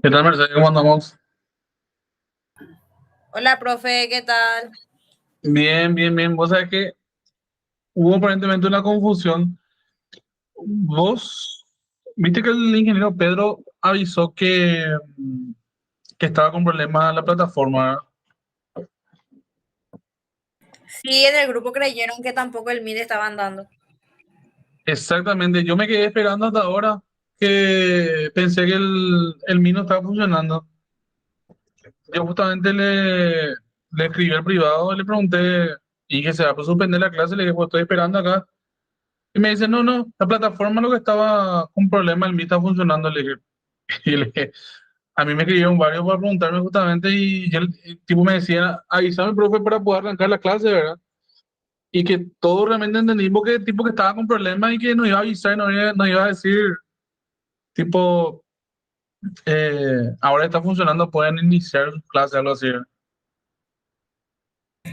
¿Qué tal, Mercedes? ¿Cómo andamos? Hola, profe, ¿qué tal? Bien, bien, bien. Vos sabés que hubo aparentemente una confusión. Vos, viste que el ingeniero Pedro avisó que estaba con problemas en la plataforma, ¿verdad? Sí, en el grupo creyeron que tampoco el MID estaba andando. Exactamente. Yo me quedé esperando hasta ahora que pensé que el mío no estaba funcionando. Yo justamente le escribí al privado, le pregunté y que se va a suspender la clase. Le dije, pues estoy esperando acá. Y me dice, no, no, la plataforma lo que estaba con problema, el mío está funcionando. Le dije, y le dije, a mí me escribieron varios para preguntarme justamente y yo, el tipo me decía, avísame, profe, para poder arrancar la clase, ¿verdad? Y que todo realmente entendimos que el tipo que estaba con problemas y que nos iba a avisar y nos iba a decir, tipo, ahora está funcionando, pueden iniciar sus clases, algo así. ¿Verdad?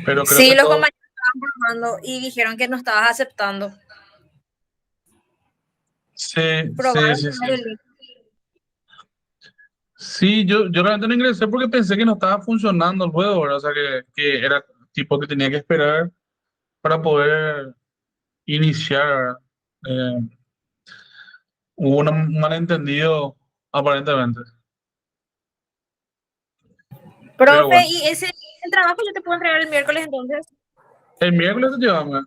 Pero creo Sí, que los todo, compañeros estaban probando y dijeron que no estabas aceptando. sí, sí, Probaron sí, sí. poner el link. Sí, yo realmente no ingresé porque pensé que no estaba funcionando el juego, ¿verdad? O sea, que era tipo que tenía que esperar para poder iniciar, ¿verdad? Eh, Hubo un malentendido, aparentemente. Pero Profe, bueno, y ese el trabajo yo te puedo entregar el miércoles entonces. el miércoles te llevamos.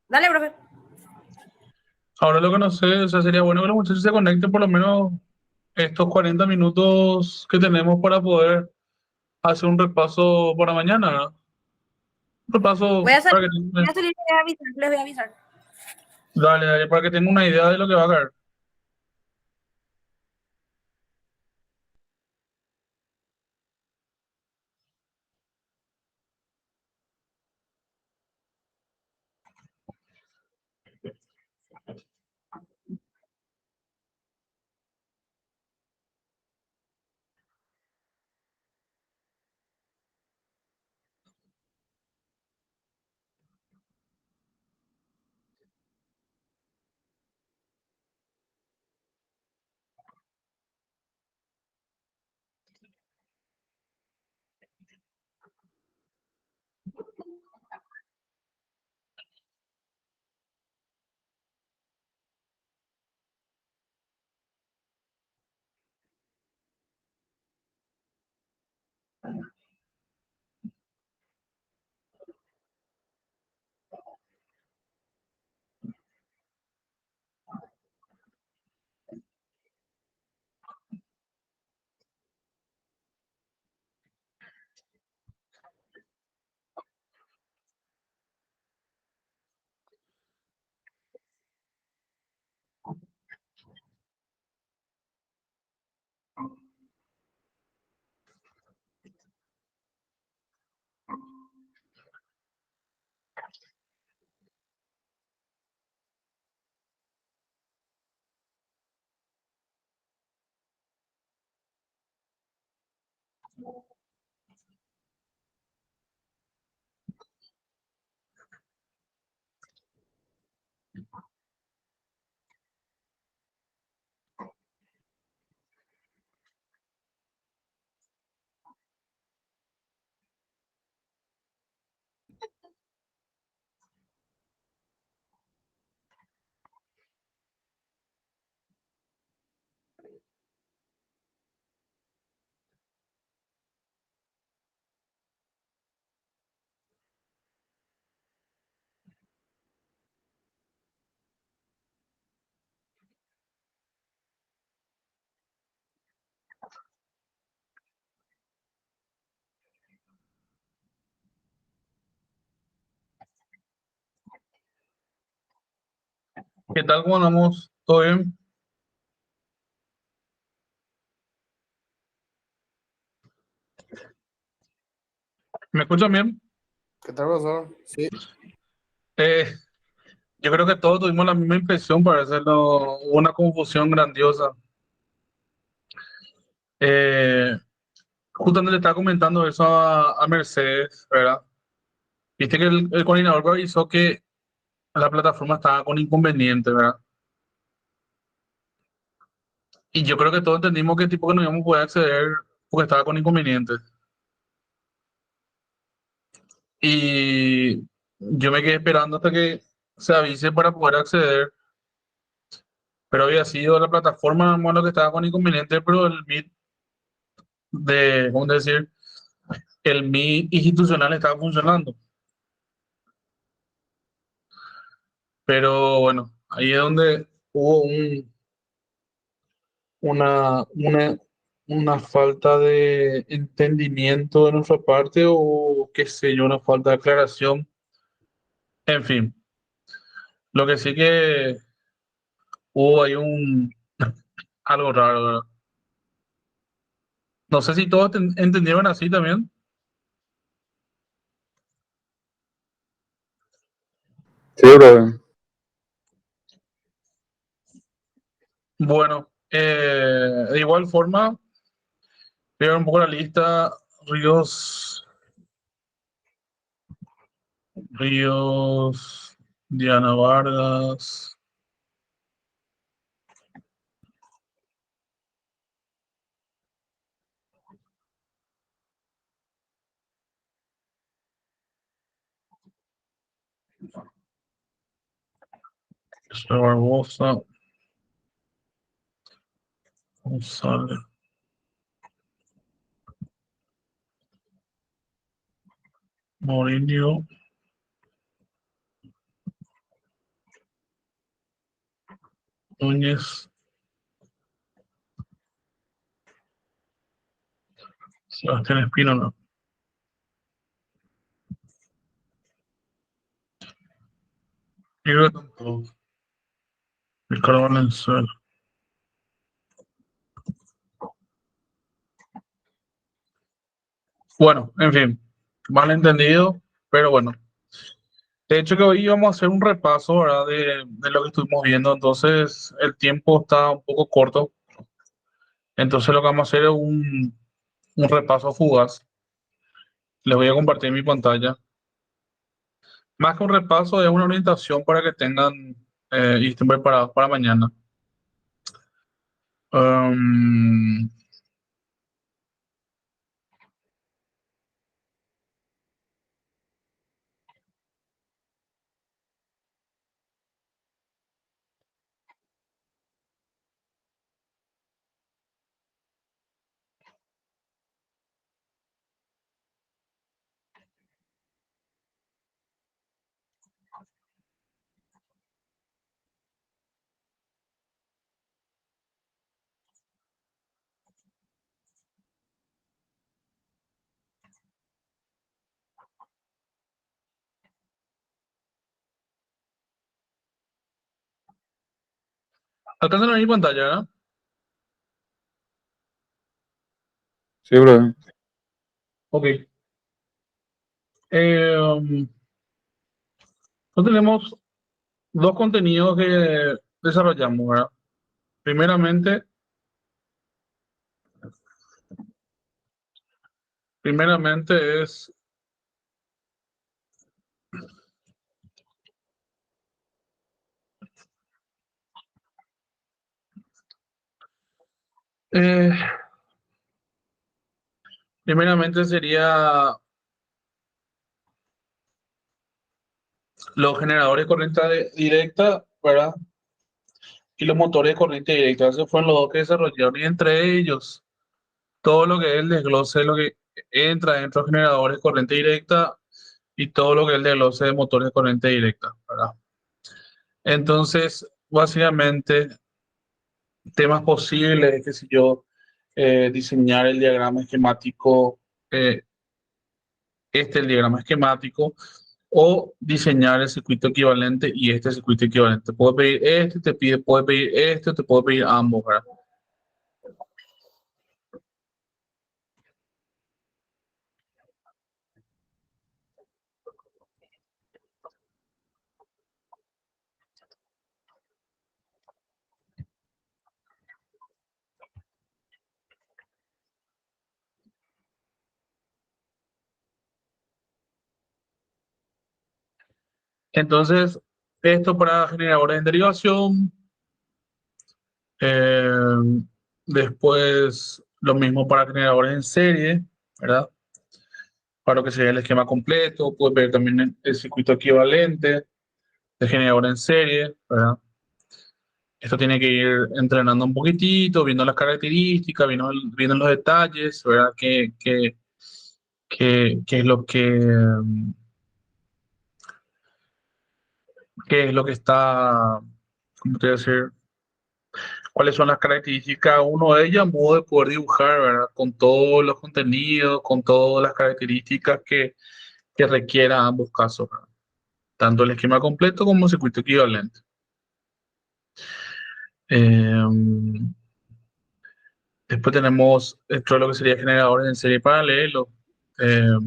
Dale, profe. Ahora lo que no sé, o sea, sería bueno que los muchachos se conecten por lo menos estos 40 minutos que tenemos para poder hacer un repaso para mañana, ¿verdad? Un repaso para que Voy a salir y voy a avisar, les voy a avisar. dale, dale, para que tenga una idea de lo que va a caer. ¿Qué tal? ¿Cómo andamos? ¿Todo bien? ¿Me escuchan bien? ¿Qué tal, profesor? Sí, Eh, yo creo que todos tuvimos la misma impresión, para hacerlo, hubo una confusión grandiosa. Eh, Justamente le estaba comentando eso a Mercedes, ¿verdad? Viste que el coordinador avisó que la plataforma estaba con inconveniente, ¿verdad? Y yo creo que todos entendimos que tipo que no íbamos a poder acceder porque estaba con inconvenientes. Y yo me quedé esperando hasta que se avise para poder acceder, pero había sido la plataforma bueno, que estaba con inconvenientes, pero el Meet ¿cómo decir? El Meet institucional estaba funcionando. Pero bueno, ahí es donde hubo una, una falta de entendimiento de nuestra parte o qué sé yo, una falta de aclaración. En fin, lo que sí que hubo ahí algo raro, ¿verdad? No sé si todos entendieron así también. Sí, brother. Bueno, de igual forma, voy a ver un poco la lista. Ríos, Ríos, Diana Vargas. Barbosa, González, Mourinho, Núñez, Sebastián Espino, no. Yo creo que tampoco. Ricardo Valenzuela. Bueno, en fin, mal entendido, pero bueno. De hecho que hoy íbamos a hacer un repaso, ¿verdad? De lo que estuvimos viendo, entonces el tiempo está un poco corto, entonces lo que vamos a hacer es un repaso fugaz. Les voy a compartir mi pantalla. Más que un repaso, es una orientación para que tengan y estén preparados para mañana. Um, Alcanzan a ver mi pantalla, ¿verdad? Sí, brother. Ok. Nosotros tenemos dos contenidos que desarrollamos, ¿verdad? Primeramente, primeramente es eh, primeramente sería los generadores de corriente directa, ¿verdad? Y los motores de corriente directa. Esos fueron los dos que desarrollaron y entre ellos todo lo que es el desglose de lo que entra dentro de generadores de corriente directa y todo lo que es el desglose de motores de corriente directa, ¿verdad? Entonces, básicamente, temas posibles, qué sé yo, diseñar el diagrama esquemático, eh, el diagrama esquemático, o diseñar el circuito equivalente y este circuito equivalente. Puedo pedir este, puede pedir este, te puedo pedir ambos, ¿verdad? Entonces, esto para generadores en derivación, eh, Después, lo mismo para generadores en serie, ¿verdad? Para lo que sería el esquema completo, puedes ver también el circuito equivalente de generador en serie, ¿verdad? Esto tiene que ir entrenando un poquitito, viendo las características, viendo los detalles, ¿verdad? ¿Qué es lo qué es lo que está, ¿cómo te voy a decir? ¿Cuáles son las características? Uno de ellas, modo de poder dibujar, ¿verdad? Con todos los contenidos, con todas las características que requiera ambos casos, ¿verdad? Tanto el esquema completo como el circuito equivalente. Eh, Después tenemos dentro de lo que sería generadores en serie paralelo. Eh,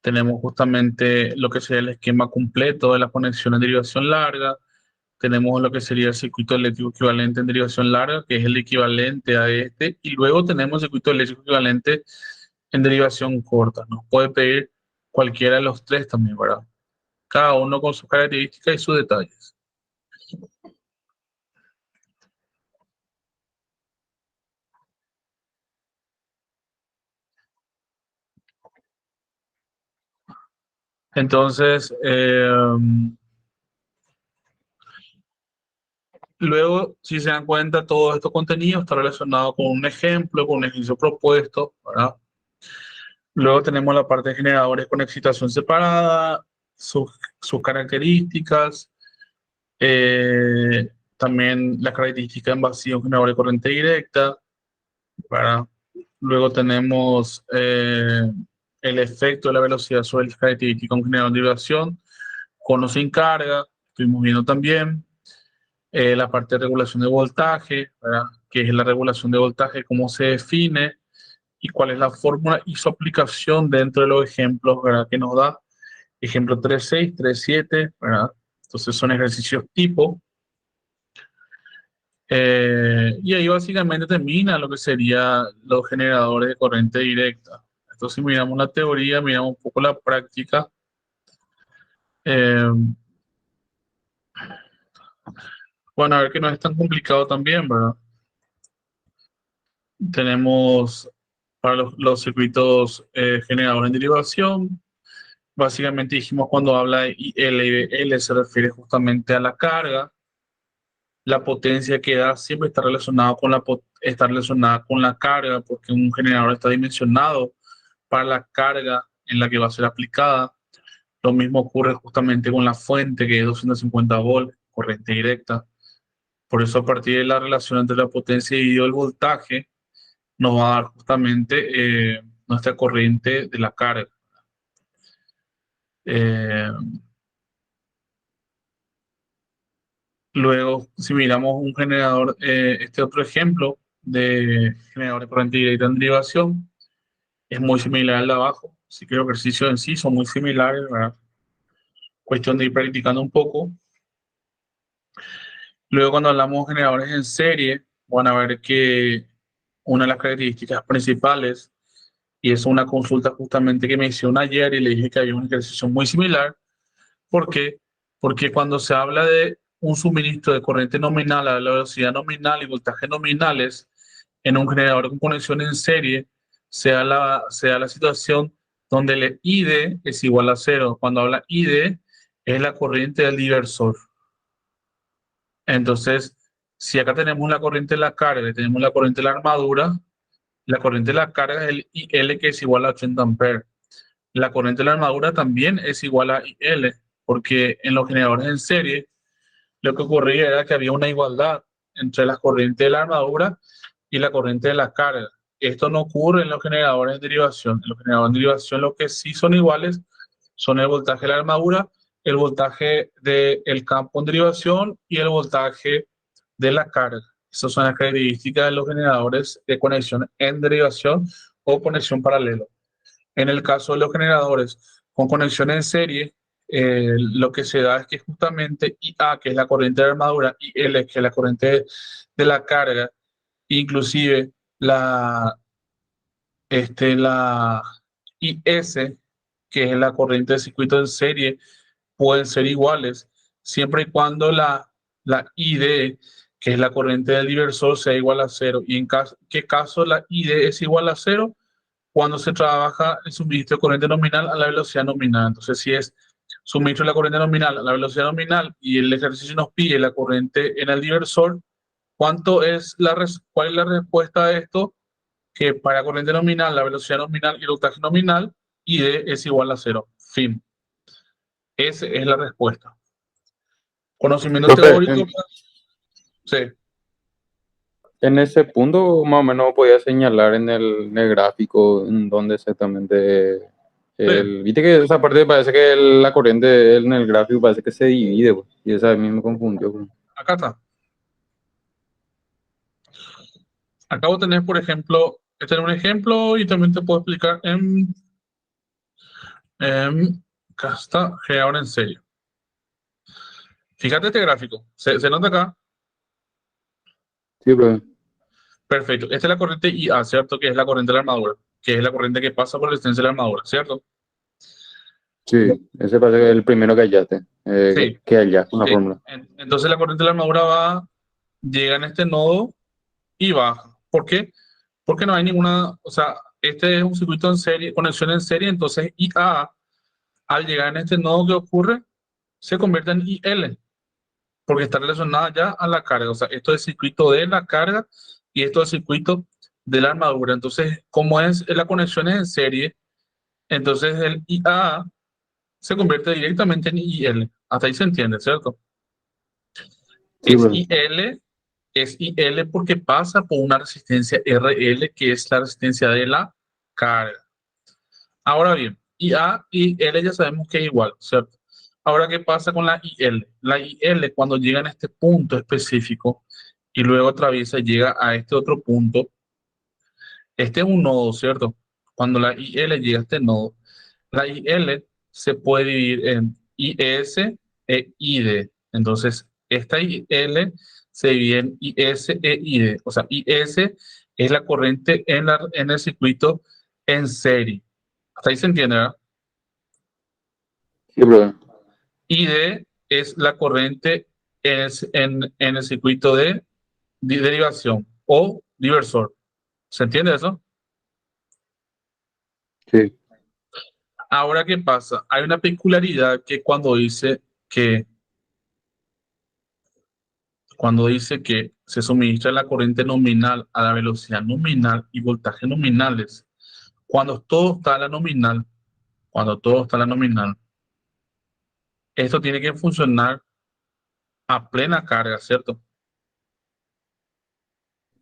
Tenemos justamente lo que sería el esquema completo de la conexión en derivación larga. Tenemos lo que sería el circuito eléctrico equivalente en derivación larga, que es el equivalente a este. Y luego tenemos el circuito eléctrico equivalente en derivación corta. Nos puede pedir cualquiera de los tres también, ¿verdad? Cada uno con sus características y sus detalles. Entonces, luego, si se dan cuenta, todo este contenido está relacionado con un ejemplo, con un ejercicio propuesto, ¿verdad? Luego tenemos la parte de generadores con excitación separada, sus características, también las características en vacío, generador de corriente directa, ¿verdad? Luego tenemos el efecto de la velocidad sobre las características de un generador de vibración, con o sin carga, estuvimos viendo también. La parte de regulación de voltaje, ¿verdad? Que es la regulación de voltaje, cómo se define y cuál es la fórmula y su aplicación dentro de los ejemplos, ¿verdad? Que nos da. Ejemplo 3.6, 3.7, ¿verdad? Entonces son ejercicios tipo. Y ahí básicamente termina lo que serían los generadores de corriente directa. Entonces si miramos la teoría, miramos un poco la práctica. Eh, bueno, a ver que no es tan complicado también, ¿verdad? Tenemos para los circuitos generadores en derivación. Básicamente dijimos cuando habla de IL se refiere justamente a la carga. La potencia que da siempre está relacionada con está relacionada con la carga, porque un generador está dimensionado para la carga en la que va a ser aplicada. Lo mismo ocurre justamente con la fuente, que es 250 volts, corriente directa. Por eso, a partir de la relación entre la potencia y el voltaje, nos va a dar justamente nuestra corriente de la carga. Eh, Luego, si miramos un generador, este otro ejemplo de generador de corriente directa en derivación, es muy similar al de abajo, así que los ejercicios en sí son muy similares, ¿verdad? Cuestión de ir practicando un poco. Luego, cuando hablamos de generadores en serie, van a ver que una de las características principales, y es una consulta justamente que me hicieron ayer y le dije que había un ejercicio muy similar. ¿Por qué? Porque cuando se habla de un suministro de corriente nominal a la velocidad nominal y voltaje nominales en un generador con conexión en serie, se da la situación donde el ID es igual a cero. Cuando habla ID, es la corriente del diversor. Entonces, si acá tenemos la corriente de la carga y tenemos la corriente de la armadura, la corriente de la carga es el IL, que es igual a 80 amperes. La corriente de la armadura también es igual a IL, porque en los generadores en serie lo que ocurría era que había una igualdad entre la corriente de la armadura y la corriente de la carga. Esto no ocurre en los generadores de derivación. En los generadores de derivación lo que sí son iguales son el voltaje de la armadura, el voltaje del campo en derivación y el voltaje de la carga. Esas son las características de los generadores de conexión en derivación o conexión paralelo. En el caso de los generadores con conexión en serie, lo que se da es que justamente IA, que es la corriente de armadura, y L, que es la corriente de la carga, inclusive la IS, que es la corriente de circuito en serie, pueden ser iguales, siempre y cuando la ID, que es la corriente del diversor, sea igual a cero. ¿Y en qué caso la ID es igual a cero? Cuando se trabaja el suministro de corriente nominal a la velocidad nominal. Entonces, si es suministro de la corriente nominal a la velocidad nominal y el ejercicio nos pide la corriente en el diversor, ¿cuál es la respuesta a esto? Que para corriente nominal, la velocidad nominal y el voltaje nominal, ID es igual a cero. Fin. Esa es la respuesta. Conocimiento Profe, teórico, sí. en ese punto más o menos podía señalar en el gráfico en dónde exactamente Sí, viste que esa parte parece que la corriente en el gráfico parece que se divide, pues, y esa a mí me confundió, pues. acá está. Acá vos tenés, por ejemplo, este es un ejemplo y también te puedo explicar acá está, ahora en serio. Fíjate este gráfico. ¿Se nota acá? Sí, profe. Perfecto. Esta es la corriente IA, ¿cierto? Que es la corriente de la armadura, que es la corriente que pasa por la existencia de la armadura, ¿cierto? Sí, ese parece que es el primero que hallaste, Sí, que hallás con la sí. fórmula. Entonces la corriente de la armadura llega en este nodo y baja. ¿Por qué? Porque no hay ninguna, o sea, este es un circuito en serie, conexión en serie, entonces IA, al llegar en este nodo, ¿qué ocurre? Se convierte en IL, porque está relacionada ya a la carga. O sea, esto es el circuito de la carga y esto es el circuito de la armadura. Entonces, como es la conexión en serie, entonces el IA se convierte directamente en IL. Hasta ahí se entiende, ¿cierto? Sí, Es profe. IL, es IL porque pasa por una resistencia RL, que es la resistencia de la carga. Ahora bien, IA y L ya sabemos que es igual, ¿cierto? Ahora, ¿qué pasa con la IL? La IL, cuando llega en este punto específico y luego atraviesa y llega a este otro punto, este es un nodo, ¿cierto? Cuando la IL llega a este nodo, la IL se puede dividir en IS e ID. Entonces, esta IL se divide en IS e ID. O sea, IS es la corriente en el circuito en serie. Hasta ahí se entiende, ¿verdad? Sí, profe. ID es la corriente en el circuito de derivación o diversor. ¿Se entiende eso? Sí, Ahora, ¿qué pasa? Hay una peculiaridad que que cuando dice que se suministra la corriente nominal a la velocidad nominal y voltaje nominales, cuando todo está a la nominal, cuando todo está a la nominal, esto tiene que funcionar a plena carga, ¿cierto?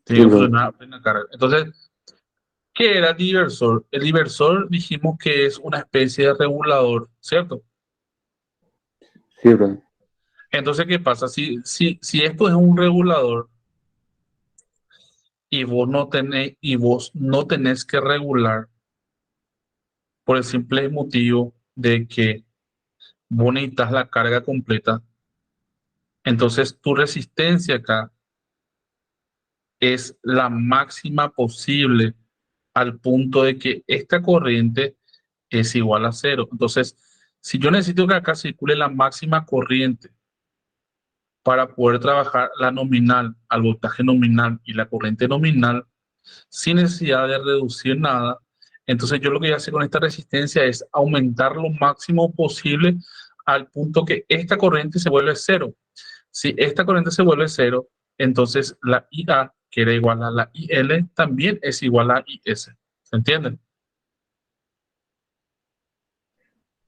Tiene sí, que profe. funcionar a plena carga. Entonces, ¿qué era el diversor? El diversor dijimos que es una especie de regulador, ¿cierto? Sí, profe. Entonces, ¿qué pasa? Si esto es un regulador y vos no tenés que regular por el simple motivo de que vos necesitas la carga completa, entonces tu resistencia acá es la máxima posible al punto de que esta corriente es igual a cero. Entonces, si yo necesito que acá circule la máxima corriente para poder trabajar la nominal al voltaje nominal y la corriente nominal sin necesidad de reducir nada, entonces yo lo que voy a hacer con esta resistencia es aumentar lo máximo posible al punto que esta corriente se vuelve cero. Si esta corriente se vuelve cero, entonces la IA, que era igual a la IL, también es igual a IS. ¿Se entiende?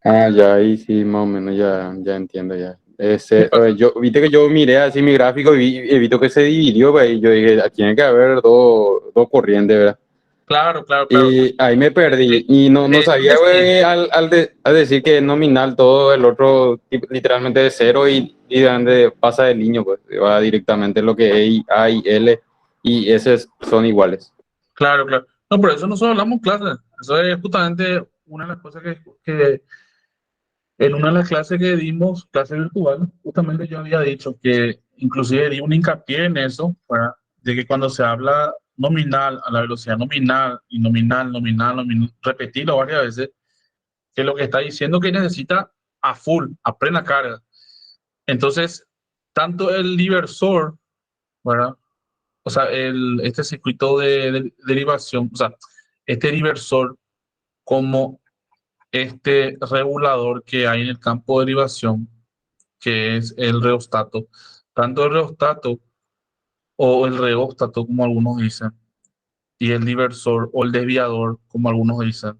Ah, ya ahí sí, más o menos ya entiendo ya. ¿Qué pasa? Viste que yo miré así mi gráfico y vi que se dividió, pues, y yo dije, "Ah, tiene que haber dos corrientes, ¿verdad?" Claro, claro, claro. Y ahí me De, perdí y no de hecho sabía, que sí. güey, al decir que es nominal todo, el otro literalmente de cero y de donde pasa del niño, pues va directamente lo que es A y L y S son iguales. Claro, claro. No, por eso nosotros hablamos clases. Eso es justamente una de las cosas que en una de las clases que dimos, clase virtual, justamente yo había dicho que inclusive di un hincapié en eso, ¿verdad? De que cuando se habla nominal, a la velocidad nominal y nominal, nominal, nominal, repetirlo varias veces, que lo que está diciendo que necesita a full, a plena carga. Entonces, tanto el diversor ¿verdad? O sea, este circuito de derivación, o sea, este diversor como este regulador que hay en el campo de derivación, que es el reostato. Tanto el reostato o el reóstato, como algunos dicen, y el diversor o el desviador, como algunos dicen,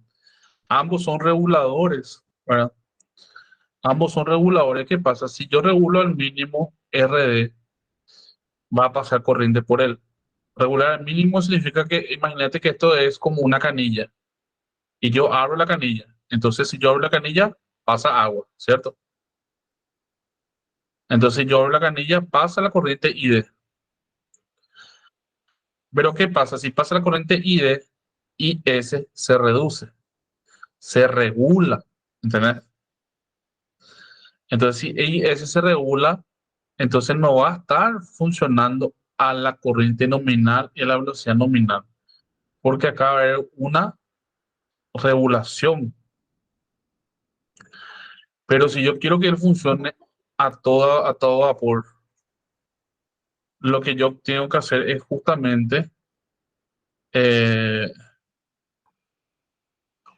ambos son reguladores, ¿verdad? Ambos son reguladores. ¿Qué pasa? Si yo regulo al mínimo RD, va a pasar corriente por él. Regular al mínimo significa que, imagínate que esto es como una canilla y yo abro la canilla. Entonces, si yo abro la canilla, pasa agua, ¿cierto? Entonces, si yo abro la canilla, pasa la corriente ID. Pero ¿qué pasa? Si pasa la corriente ID, IS se reduce, se regula, ¿entendés? Entonces, si IS se regula, entonces no va a estar funcionando a la corriente nominal y a la velocidad nominal, porque acá va a haber una regulación. Pero si yo quiero que él funcione a todo vapor, lo que yo tengo que hacer es eh,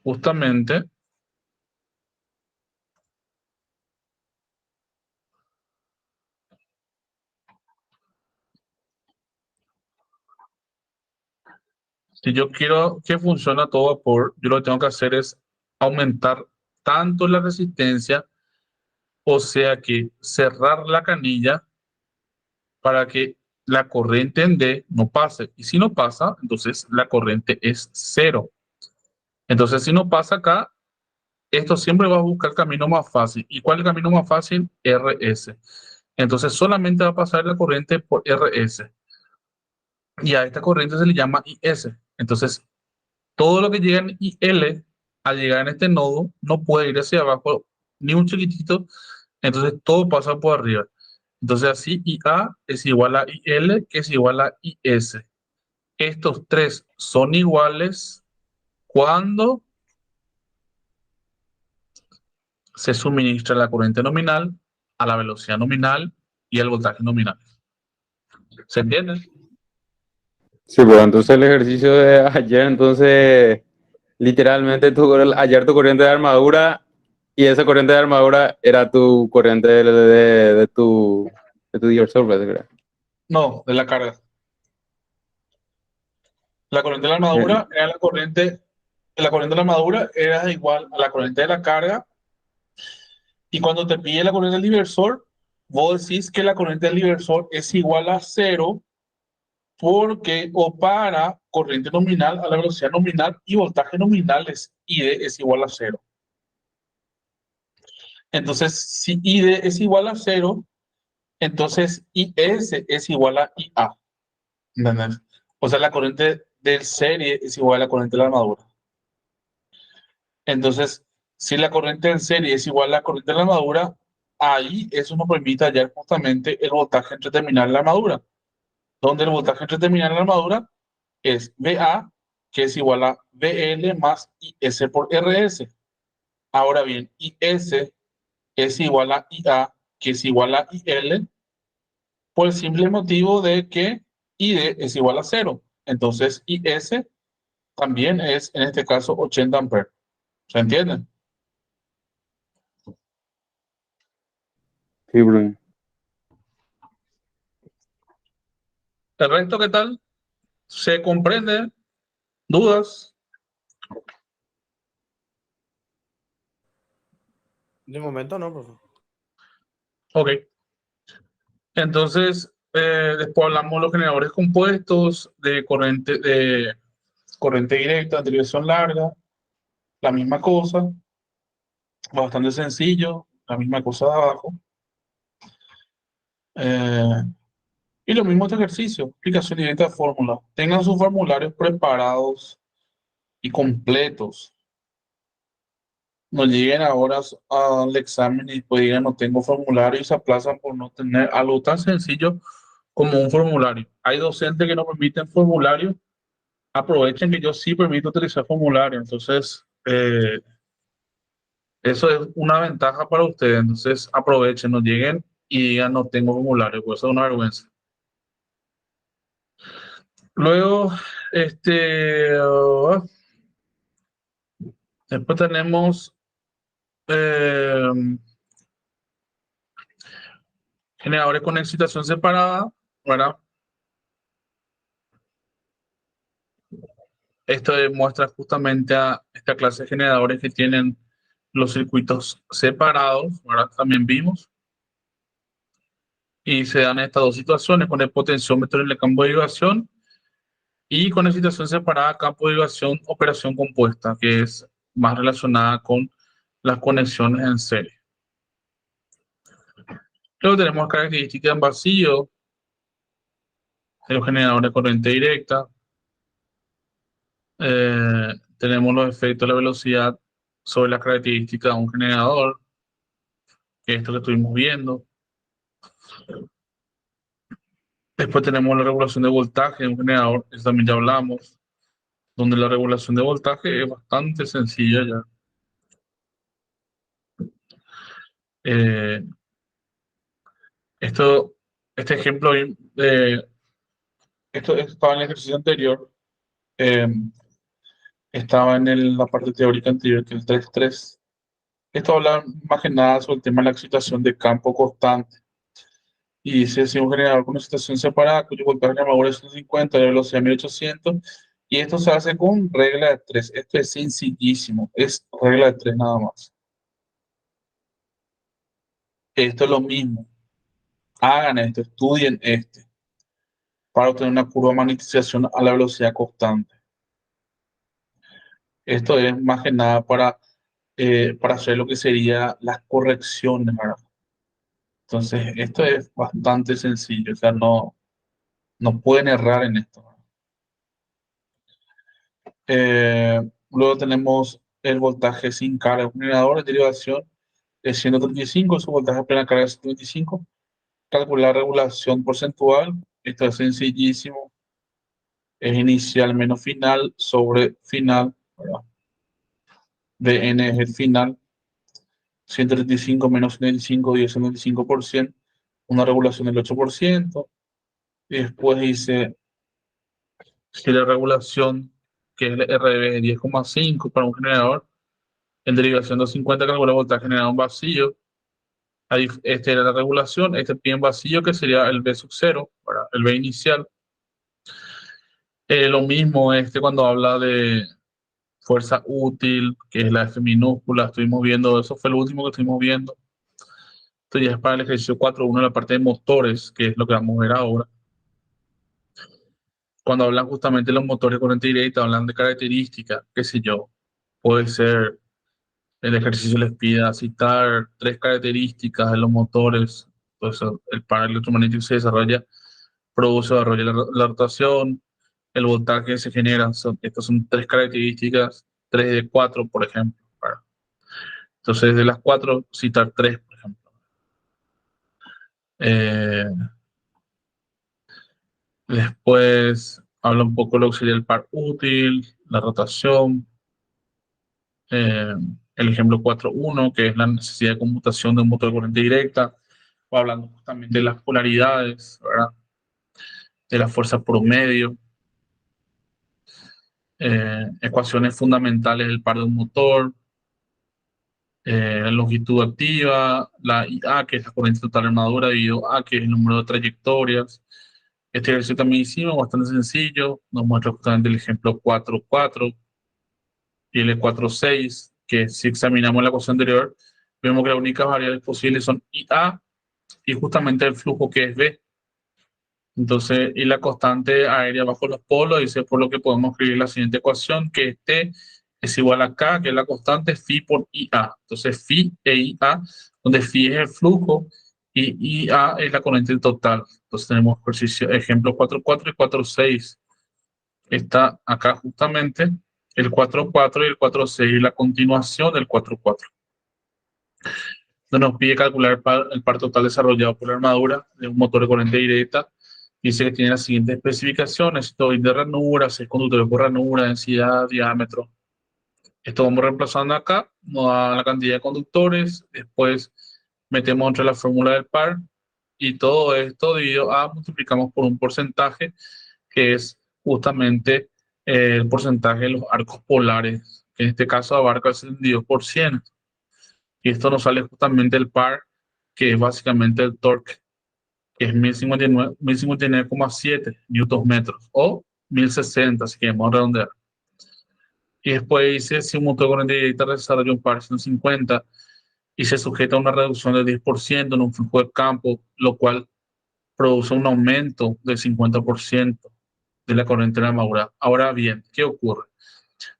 justamente, si yo quiero que funcione a todo vapor, yo lo que tengo que hacer es aumentar tanto la resistencia, o sea que cerrar la canilla para que la corriente en D no pase. Y si no pasa, entonces la corriente es cero. Entonces, si no pasa acá, esto siempre va a buscar el camino más fácil. ¿Y cuál es el camino más fácil? RS. Entonces, solamente va a pasar la corriente por RS. Y a esta corriente se le llama IS. Entonces, todo lo que llega en IL, al llegar en este nodo, no puede ir hacia abajo ni un chiquitito. Entonces, todo pasa por arriba. Entonces, así IA es igual a IL, que es igual a IS. Estos tres son iguales cuando se suministra la corriente nominal a la velocidad nominal y el voltaje nominal. ¿Se entiende? Sí, pero entonces el ejercicio de ayer, entonces, literalmente ayer tu corriente de armadura y esa corriente de armadura era tu corriente de tu diversor, pues, creo. No, de la carga. La corriente de la Eh, armadura era la corriente de la armadura era igual a la corriente de la carga. Y cuando te pide la corriente del diversor, vos decís que la corriente del diversor es igual a cero porque opera corriente nominal a la velocidad nominal y voltaje nominal es ID es igual a cero. Entonces, si ID es igual a cero, entonces IS es igual a IA. ¿Entendés? O sea, la corriente del serie es igual a la corriente de la armadura. Entonces, si la corriente en serie es igual a la corriente de la armadura, ahí eso nos permite hallar justamente el voltaje entre terminal y la armadura, donde el voltaje entre terminal y la armadura es VA, que es igual a VL más IS por RS. Ahora bien, IS es igual a IA, que es igual a IL, por el simple motivo de que ID es igual a cero. Entonces, IS también es, en este caso, 80 amperes. ¿Se entiende? sí, Bruno. ¿El resto qué tal? ¿Se comprende? ¿Dudas? De momento no, profe. Ok. Entonces, después hablamos de los generadores compuestos, de corriente directa, de dirección larga, la misma cosa, bastante sencillo, la misma cosa de abajo. Eh, y lo mismo este ejercicio, explicación directa de fórmula. Tengan sus formularios preparados y completos. No lleguen ahora al examen y después digan no tengo formulario y se aplazan por no tener algo tan sencillo como un formulario. Hay docentes que no permiten formulario, aprovechen que yo sí permito utilizar formulario, entonces eso es una ventaja para ustedes, entonces aprovechen, no lleguen y digan no tengo formulario, pues eso es una vergüenza. Luego, después tenemos eh, generadores con excitación separada, ¿verdad? Esto demuestra justamente a esta clase de generadores que tienen los circuitos separados, ¿verdad? También vimos. Y se dan estas dos situaciones con el potenciómetro en el campo de derivación y con excitación separada, campo de derivación, operación compuesta, que es más relacionada con las conexiones en serie. Luego tenemos características en vacío de los generadores de corriente directa. Tenemos los efectos de la velocidad sobre las características de un generador, que es esto que estuvimos viendo. Después tenemos la regulación de voltaje de un generador, eso también ya hablamos, donde la regulación de voltaje es bastante sencilla ya. Eh, este ejemplo, esto estaba en el ejercicio anterior, eh, estaba en la parte teórica anterior, que es el 3.3. Esto habla más que nada sobre el tema de la excitación de campo constante. Y dice, si un generador con excitación separada, cuyo voltaje de magnitud es 150 y la velocidad 1800, y esto se hace con regla de 3. Esto es sencillísimo, es regla de 3 nada más. Esto es lo mismo. Hagan esto, estudien para obtener una curva de magnetización a la velocidad constante. Esto es más que nada para hacer lo que sería las correcciones, ¿verdad? Entonces, esto es bastante sencillo, o sea, no pueden errar en esto. Luego tenemos el voltaje sin carga. Un generador de derivación es 135, su voltaje a plena carga es 125. Calcular regulación porcentual, esto es sencillísimo. Es inicial menos final sobre final, ¿verdad? Dn es el final. 135 menos 125 dio 75%, una regulación del 8%. Y después dice que la regulación, que es el RB, es 10,5 para un generador. En derivación 250 calcula voltaje generado en vacío. Ahí, esta era la regulación, este pie en vacío que sería el B sub 0, el B inicial. Lo mismo cuando habla de fuerza útil, que es la F minúscula, estuvimos viendo, eso fue lo último que estuvimos viendo. Esto ya es para el ejercicio 4.1, la parte de motores, que es lo que vamos a ver ahora. Cuando hablan justamente de los motores de corriente directa, hablan de características, qué sé yo, puede ser, el ejercicio les pida citar 3 características de los motores. Pues el par electromagnético se desarrolla, produce o desarrolla la rotación, el voltaje se genera. Estas son 3 características, 3 de 4, por ejemplo. Entonces, de las 4, citar 3, por ejemplo. Eh, Después habla un poco de lo que sería el par útil, la rotación. Eh, el ejemplo 4.1, que es la necesidad de conmutación de un motor de corriente directa, va hablando justamente de las polaridades, ¿verdad? De la fuerza promedio, ecuaciones fundamentales del par de un motor, la longitud activa, la IA, que es la corriente total de armadura, dividido A, que es el número de trayectorias. Este ejercicio también hicimos, bastante sencillo, nos muestra justamente el ejemplo 4.4 y el 4.6, que si examinamos la ecuación anterior, vemos que las únicas variables posibles son IA y justamente el flujo que es B. Entonces, y la constante aérea bajo los polos, dice, por lo que podemos escribir la siguiente ecuación, que T es igual a K, que es la constante phi por IA. Entonces, phi e IA, donde phi es el flujo y IA es la corriente total. Entonces, tenemos ejemplos 4.4 y 4.6. Está acá justamente el 4.4 y el 4.6, la continuación del 4.4. Nos pide calcular el par total desarrollado por la armadura de un motor de corriente directa. Dice que tiene las siguientes especificaciones: estoy de ranura, 6 conductores por ranura, densidad, diámetro. Esto vamos reemplazando acá, nos da la cantidad de conductores, después metemos entre la fórmula del par y todo esto dividido a multiplicamos por un porcentaje que es justamente el porcentaje de los arcos polares, que en este caso abarca el 72%. Y esto nos sale justamente el par, que es básicamente el torque, que es 1059,7 newtons metros o 1060, si queremos redondear. Y después dice, si un motor de corriente directa desarrolla un par 150 y se sujeta a una reducción del 10% en un flujo de campo, lo cual produce un aumento del 50% de la corriente de la armadura. Ahora bien, ¿qué ocurre?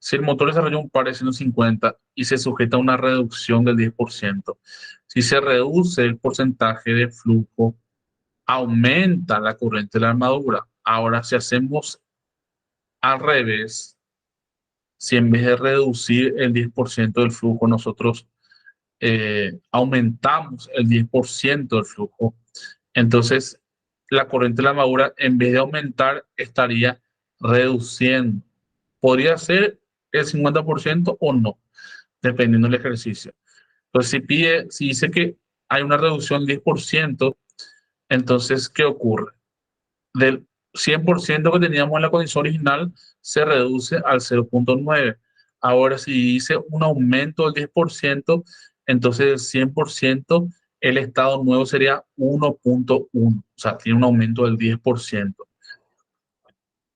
Si el motor desarrolla un par de 150 y se sujeta a una reducción del 10%, si se reduce el porcentaje de flujo, aumenta la corriente de la armadura. Ahora, si hacemos al revés, si en vez de reducir el 10% del flujo, nosotros aumentamos el 10% del flujo, entonces la corriente de la armadura, en vez de aumentar, estaría reduciendo. Podría ser el 50% o no, dependiendo del ejercicio. Entonces, si dice que hay una reducción del 10%, entonces, ¿qué ocurre? Del 100% que teníamos en la condición original, se reduce al 0,9. Ahora, si dice un aumento del 10%, entonces el 100%, el estado nuevo sería 1,1. O sea, tiene un aumento del 10%.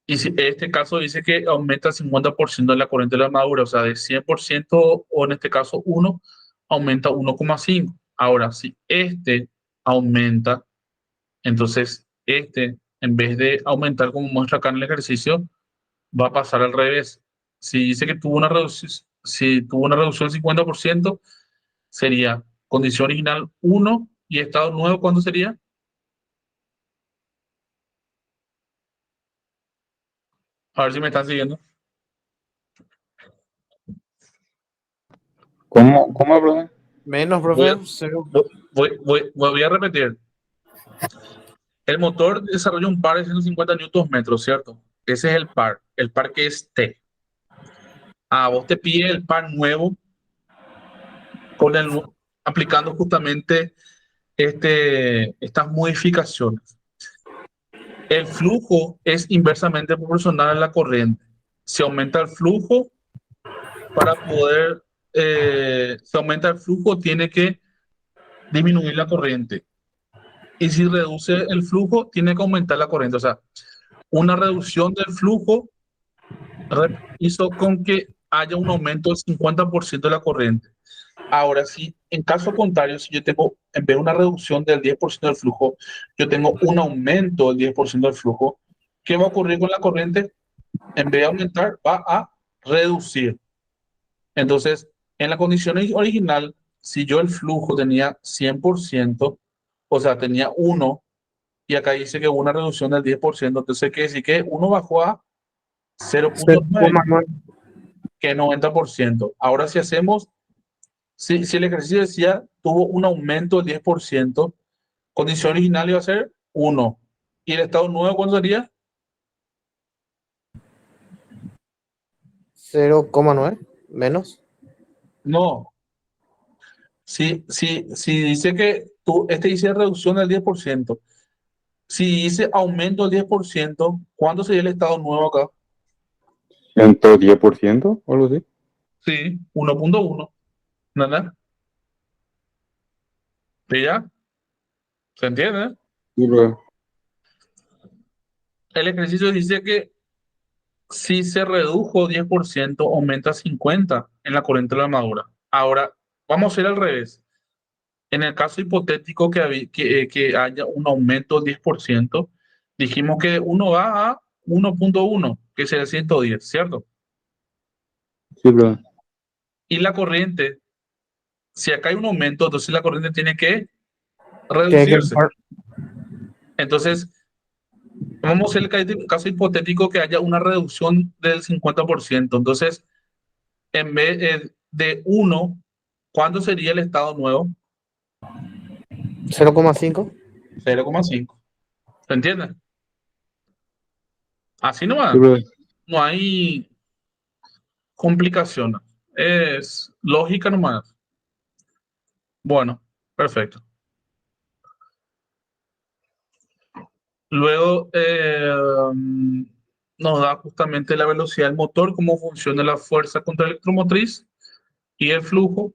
Y si en este caso dice que aumenta el 50% de la corriente de la armadura, o sea, de 100% o en este caso 1, aumenta 1,5. Ahora, si este aumenta, entonces este, en vez de aumentar como muestra acá en el ejercicio, va a pasar al revés. Si dice que tuvo una reducción, si tuvo una reducción del 50%, sería condición original 1 y estado nuevo, ¿cuándo sería? A ver si me están siguiendo. ¿Cómo, profe? Menos, Voy a, profe. Cero. voy a repetir. El motor desarrolla un par de 150 newtons metros, ¿cierto? Ese es el par que es T. Vos te pide el par nuevo con aplicando justamente estas modificaciones. El flujo es inversamente proporcional a la corriente. Se aumenta el flujo para poder, se aumenta el flujo, tiene que disminuir la corriente. Y si reduce el flujo, tiene que aumentar la corriente. O sea, una reducción del flujo hizo con que haya un aumento del 50% de la corriente. Ahora, si en caso contrario, si yo tengo, en vez de una reducción del 10% del flujo, yo tengo un aumento del 10% del flujo, ¿qué va a ocurrir con la corriente? En vez de aumentar, va a reducir. Entonces, en la condición original, si yo el flujo tenía 100%, o sea, tenía 1, y acá dice que hubo una reducción del 10%, entonces quiere decir que 1 bajó a 0,9, 0,9. que es 90%. Ahora, si hacemos, si el ejercicio decía, tuvo un aumento del 10%, condición original iba a ser 1. ¿Y el estado nuevo cuánto sería? 0,9. Menos. No. Si dice que este dice reducción del 10%, si dice aumento del 10%, ¿cuánto sería el estado nuevo acá? 110% o algo así. Sí, 1,1. ¿Nada? ¿Sí ya? ¿Se entiende? Sí, profe. El ejercicio dice que si se redujo 10%, aumenta 50 en la corriente de la armadura. Ahora, vamos a ir al revés. En el caso hipotético que haya un aumento del 10%, dijimos que uno va a 1,1, que sería 110, ¿cierto? Sí, profe. Y la corriente, si acá hay un aumento, entonces la corriente tiene que Tiene que reducirse. bajar. Entonces, vamos a hacer el caso hipotético que haya una reducción del 50%. Entonces, en vez de 1, ¿cuánto sería el estado nuevo? 0,5. 0,5. ¿Se entiende? Así Sí, nomás. profe. No hay complicaciones. Es lógica nomás. Bueno, perfecto. Luego, nos da justamente la velocidad del motor, cómo funciona la fuerza contraelectromotriz y el flujo.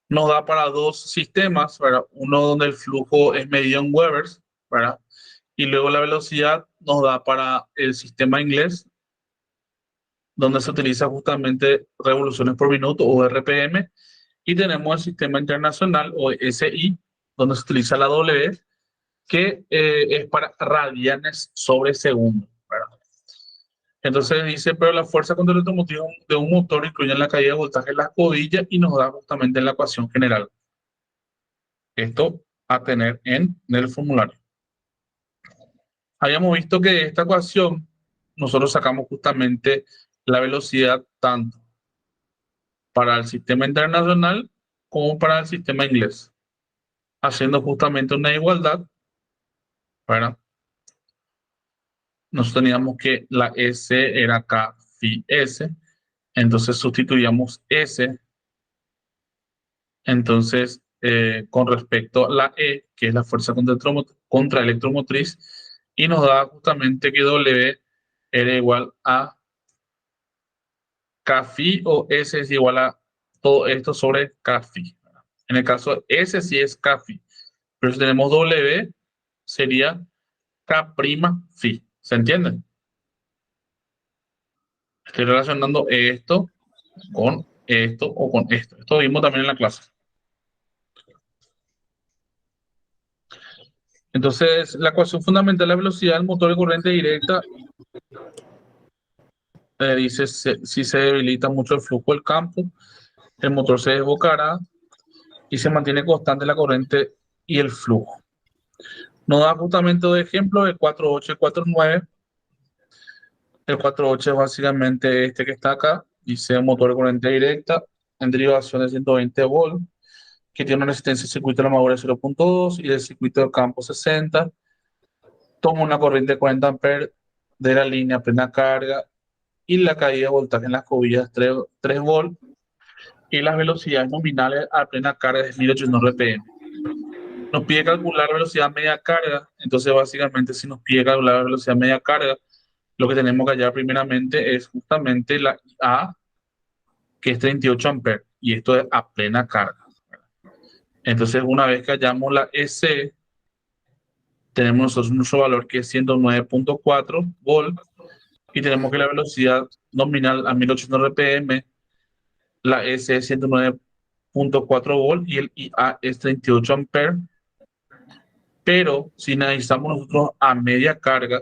Nos da para dos sistemas, ¿verdad? Uno donde el flujo es medido en Webers, ¿verdad? Y luego la velocidad nos da para el sistema inglés, donde se utiliza justamente revoluciones por minuto o RPM. Y tenemos el sistema internacional o SI, donde se utiliza la W, que es para radianes sobre segundo, ¿verdad? Entonces dice, pero la fuerza contra el automotriz de un motor incluye la caída de voltaje en la escobilla y nos da justamente la ecuación general. Esto a tener en el formulario. Habíamos visto que de esta ecuación nosotros sacamos justamente la velocidad tanto para el sistema internacional como para el sistema inglés, haciendo justamente una igualdad, ¿verdad? Nos teníamos que la S era K phi S, entonces sustituíamos S, entonces con respecto a la E, que es la fuerza contra electromotriz, y nos da justamente que W era igual a K phi o S es igual a todo esto sobre K phi. En el caso S sí es K phi, pero si tenemos W sería K' phi. ¿Se entiende? Estoy relacionando esto con esto o con esto. Esto vimos también en la clase. Entonces, la ecuación fundamental de la velocidad del motor de corriente directa dice si se debilita mucho el flujo del campo, el motor se desbocará y se mantiene constante la corriente y el flujo. Nos da justamente de ejemplo el 4.8 y 4.9. El 4.8 es básicamente este que está acá. Dice motor de corriente directa en derivación de 120 volts, que tiene una resistencia de circuito de la madura de 0.2 y del circuito de campo 60. Toma una corriente de 40 amperes de la línea a plena carga y la caída de voltaje en las escobillas 3 volts y las velocidades nominales a plena carga de 1800 RPM. Nos pide calcular la velocidad media carga, entonces básicamente si nos pide calcular la velocidad media carga, lo que tenemos que hallar primeramente es justamente la IA, que es 38 amperes, y esto es a plena carga. Entonces, una vez que hallamos la EC, tenemos nosotros nuestro valor que es 109.4 volt, y tenemos que la velocidad nominal a 1800 RPM, la EC es 109.4 volt y el IA es 38 amperes. Pero si necesitamos nosotros a media carga,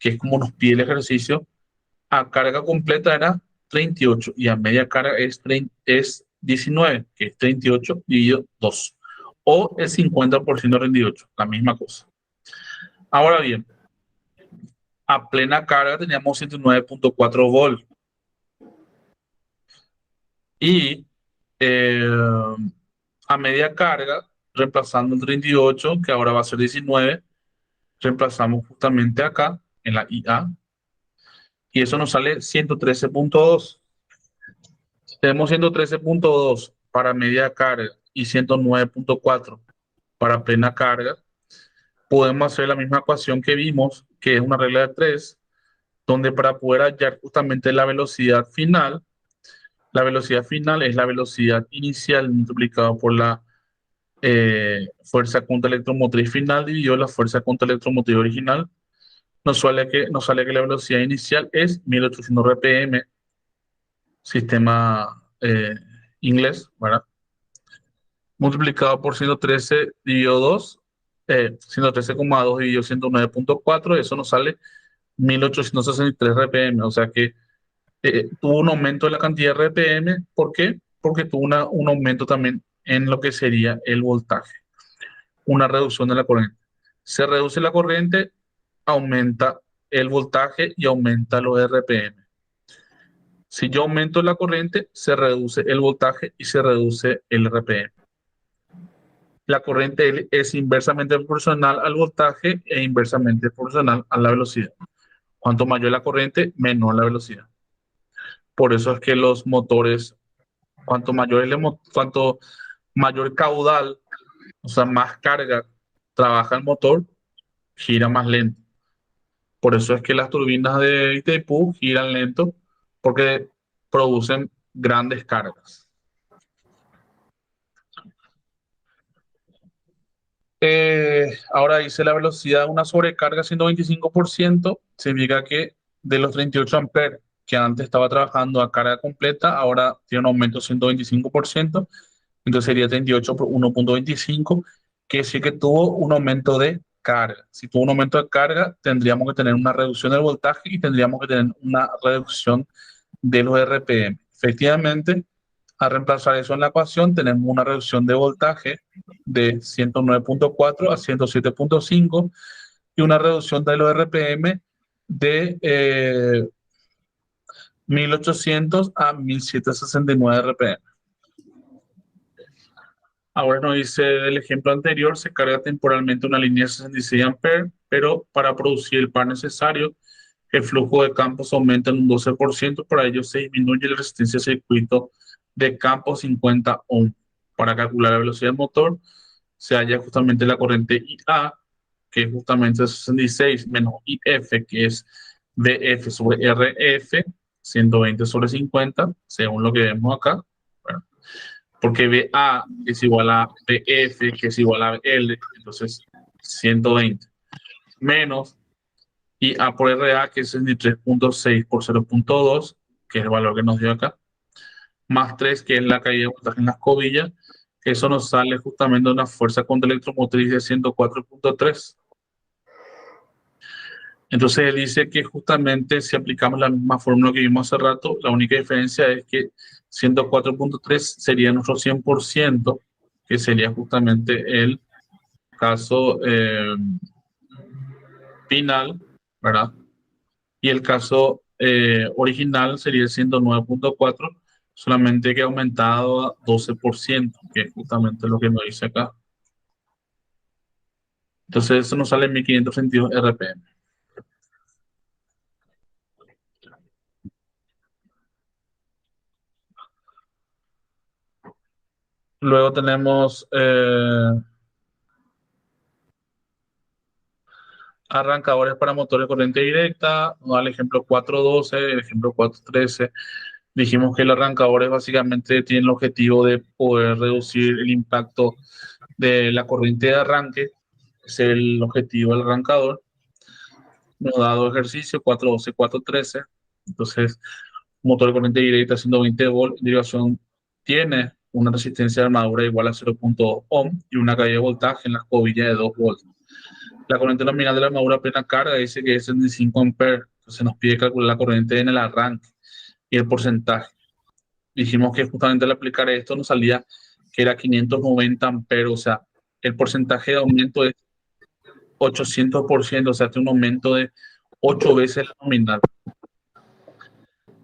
que es como nos pide el ejercicio, a carga completa era 38 y a media carga es 19, que es 38 dividido 2, o el 50% de 38, la misma cosa. Ahora bien, a plena carga teníamos 109.4 volt y a media carga, reemplazando el 38, que ahora va a ser 19, reemplazamos justamente acá en la IA y eso nos sale 113.2. Tenemos 113.2 para media carga y 109.4 para plena carga. Podemos hacer la misma ecuación que vimos, que es una regla de 3, donde para poder hallar justamente la velocidad final es la velocidad inicial multiplicado por la fuerza contra electromotriz final dividido la fuerza contra electromotriz original. Nos sale que la velocidad inicial es 1800 RPM, sistema inglés, ¿verdad? Multiplicado por 113 dividido 2, 113,2 dividido 109.4, eso nos sale 1863 RPM, o sea que tuvo un aumento de la cantidad de RPM. ¿Por qué? Porque tuvo un aumento también en lo que sería el voltaje, una reducción de la corriente. Se reduce la corriente, aumenta el voltaje y aumenta los RPM. Si yo aumento la corriente, se reduce el voltaje y se reduce el RPM. La corriente es inversamente proporcional al voltaje e inversamente proporcional a la velocidad. Cuanto mayor la corriente, menor la velocidad. Por eso es que los motores, cuanto mayor caudal, o sea, más carga trabaja el motor, gira más lento. Por eso es que las turbinas de Itaipú giran lento porque producen grandes cargas. Ahora dice la velocidad de una sobrecarga 125%, significa que de los 38 amperes que antes estaba trabajando a carga completa, ahora tiene un aumento 125%, entonces sería 38 por 1.25, que sí que tuvo un aumento de carga. Si tuvo un aumento de carga, tendríamos que tener una reducción del voltaje y tendríamos que tener una reducción de los RPM. Efectivamente, a reemplazar eso en la ecuación, tenemos una reducción de voltaje de 109.4 a 107.5 y una reducción de los RPM de 1800 a 1769 RPM. Ahora nos dice el ejemplo anterior, se carga temporalmente una línea de 66 amperes, pero para producir el par necesario, el flujo de campos aumenta en un 12%, para ello se disminuye la resistencia al circuito de campo 50 ohm. Para calcular la velocidad del motor, se halla justamente la corriente IA, que es justamente 66 menos IF, que es BF sobre RF, 120 sobre 50, según lo que vemos acá. Bueno, porque BA es igual a BF, que es igual a L, entonces 120, menos IA por RA, que es 63.6 por 0.2, que es el valor que nos dio acá, más 3, que es la caída de voltaje en las cobillas, que eso nos sale justamente de una fuerza contra electromotriz de 104.3. Entonces él dice que justamente si aplicamos la misma fórmula que vimos hace rato, la única diferencia es que 104.3 sería nuestro 100%, que sería justamente el caso final, ¿verdad? Y el caso original sería el 109.4, solamente que ha aumentado a 12%, que es justamente lo que nos dice acá. Entonces eso nos sale en 1522 RPM. Luego tenemos arrancadores para motores de corriente directa. Nos da el ejemplo 412, el ejemplo 413. Dijimos que el arrancador básicamente tiene el objetivo de poder reducir el impacto de la corriente de arranque. Es el objetivo del arrancador. Nos da dos ejercicios, 412, 413. Entonces, motor de corriente directa 120 volts, derivación tiene una resistencia de armadura igual a 0.2 ohm y una caída de voltaje en la escobilla de 2 volts. La corriente nominal de la armadura a plena carga dice que es 65 amperes. Entonces nos pide calcular la corriente en el arranque y el porcentaje. Dijimos que justamente al aplicar esto nos salía que era 590 amperes, o sea, el porcentaje de aumento es 800%, o sea, tiene un aumento de 8 veces la nominal.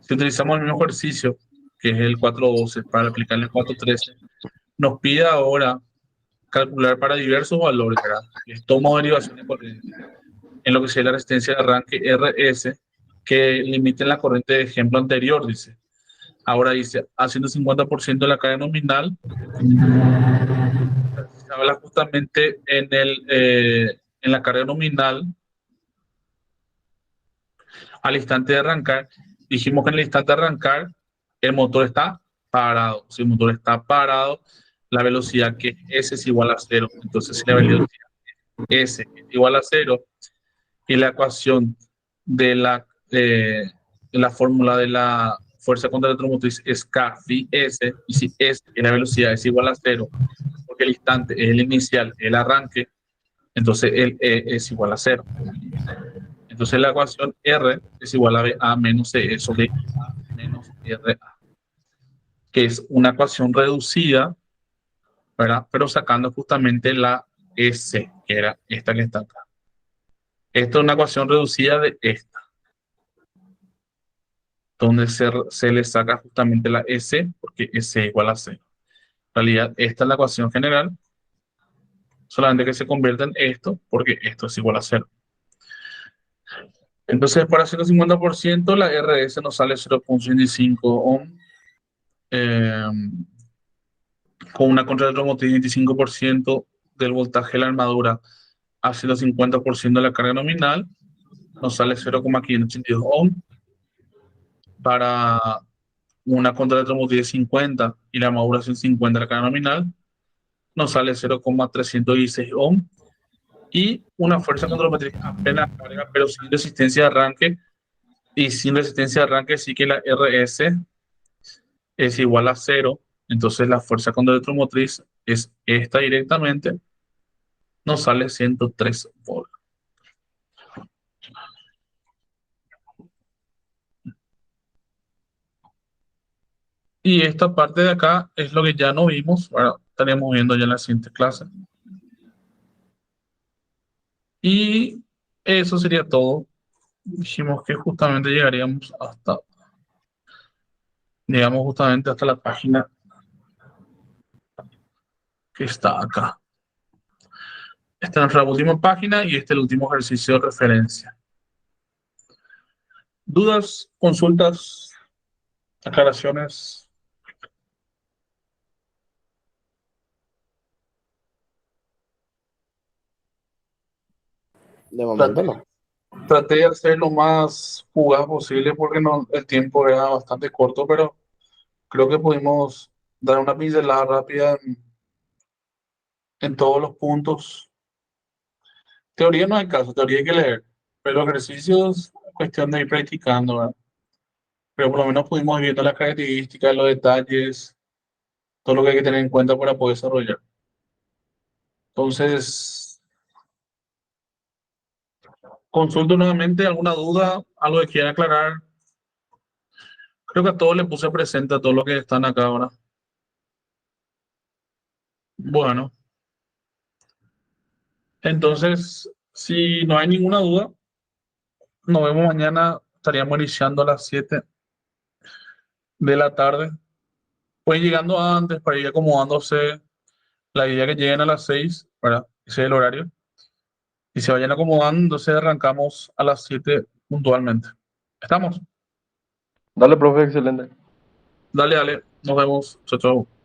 Si utilizamos el mismo ejercicio, que es el 412, para aplicar el 413, nos pide ahora calcular para diversos valores, ¿verdad? Tomo derivaciones en lo que sería la resistencia de arranque RS, que limiten la corriente de ejemplo anterior, dice. Ahora dice, haciendo 50% de la carga nominal, se habla justamente en la carga nominal al instante de arrancar. Dijimos que en el instante de arrancar el motor está parado. Si el motor está parado, la velocidad que S es igual a 0. Entonces, si la velocidad S es igual a 0 y la ecuación de la fórmula de la fuerza contra la electromotriz es K phi S, y si S y la velocidad es igual a 0, porque el instante es el inicial, el arranque, entonces el E es igual a 0. Entonces la ecuación R es igual a BA menos CE sobre A menos RA, que es una ecuación reducida, ¿verdad? Pero sacando justamente la S, que era esta que está acá. Esta es una ecuación reducida de esta, donde se le saca justamente la S, porque S es igual a 0. En realidad, esta es la ecuación general, solamente que se convierte en esto, porque esto es igual a 0. Entonces, para hacer el 50%, la RS nos sale 0.65 ohm, con una contrarreloj automotriz 25% del voltaje de la armadura hacia el 50% de la carga nominal, nos sale 0,582 ohm. Para una contra electromotriz 50 y la maduración 50 de la carga nominal, nos sale 0,316 ohm. Y una fuerza contromotriz apenas carga, pero sin resistencia de arranque. Y sin resistencia de arranque sí que la RS es igual a 0. Entonces la fuerza contra electromotriz es esta directamente. Nos sale 103 volts. Y esta parte de acá es lo que ya no vimos. Bueno, estaremos viendo ya en la siguiente clase. Y eso sería todo. Dijimos que justamente llegaríamos hasta, digamos, justamente hasta la página que está acá. Esta es nuestra última página y este es el último ejercicio de referencia. ¿Dudas, consultas, aclaraciones? De momento no. Traté de hacer lo más fugaz posible porque no, el tiempo era bastante corto, pero creo que pudimos dar una pincelada rápida en todos los puntos. Teoría no hay caso, teoría hay que leer, pero ejercicios es cuestión de ir practicando, ¿verdad? Pero por lo menos pudimos ir viendo las características, los detalles, todo lo que hay que tener en cuenta para poder desarrollar. Entonces, consulto nuevamente alguna duda, algo que quieran aclarar. Creo que a todos les puse presente a todos los que están acá ahora. Bueno, entonces, si no hay ninguna duda, nos vemos mañana. Estaríamos iniciando a las 7 de la tarde. Pueden llegando antes para ir acomodándose. La idea que lleguen a las 6, ¿verdad? Ese es el horario. Y se vayan acomodando, entonces arrancamos a las 7 puntualmente. ¿Estamos? Dale, profe, excelente. Dale, dale. Nos vemos. Chao, chao.